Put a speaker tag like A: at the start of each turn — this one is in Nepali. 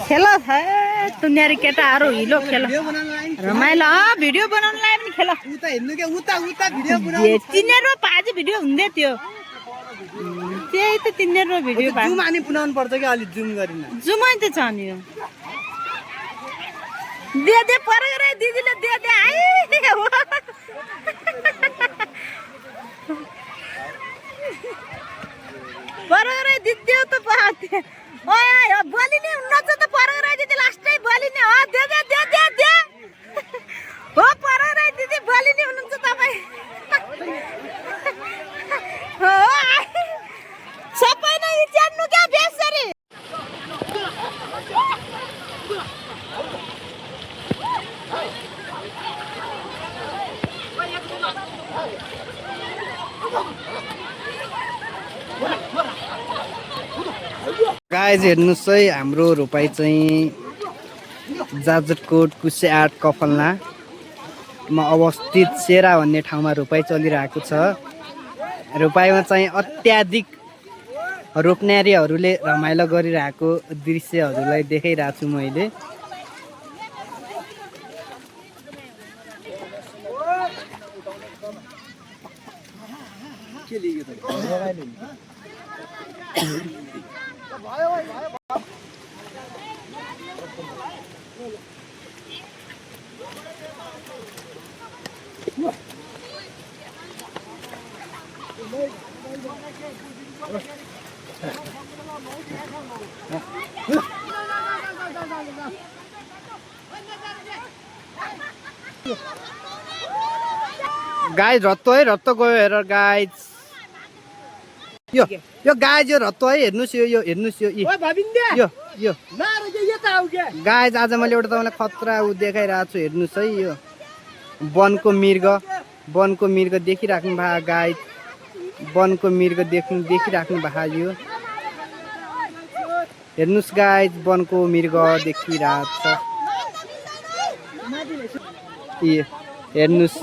A: खेलो तुन्यारी केटाहरू हिलो खेलो रमाइलो भिडियो बनाउनलाई पनि खेलो तिनीहरू पाजी भिडियो हुँदै थियो त्यही त तिनीहरू भिडियो
B: जुम अनि पुनाउनु पर्छ कि अलि जुम गरिन
A: जुमै त छ नि दे दे पर गरे दिदीले दे दे आइ पर गरे दिदियो त पाते ओए बोली नि हुन्न त पर गरे दिदी लास्टै बोली नि हो they they they they they हो पर गरे दिदी बोली नि हुनुहुन्छ तपाई हो सबै नै जान्नु क्या बेसरी
B: गाइज हेर्नुस् है हाम्रो रोपाई चाहिँ जाजरकोट कुसे 8 कफलनामा अवस्थित सेरा भन्ने ठाउँमा रोपाई चलिरहेको छ। रोपाईमा चाहिँ अत्याधिक रोप्नेहरूले रमाइलो गरिरहेको दृश्यहरूलाई देखाइरहेको छु मैले। गाइज रत्तो है रत्तो गयो हेर गाइज यो गाइज यो रत्तो है हेर्नुस् यो हेर्नुस् यो यो गाइज आज मैले एउटा तपाईँलाई खतरा देखाइरहेको छु हेर्नुस् है यो वनको मृग देखिराख्नु भएको गाइज वनको मृग देखिराख्नु भएको यो हेर्नुस् गाइज वनको मृग देखिरहेको छ हेर्नुस्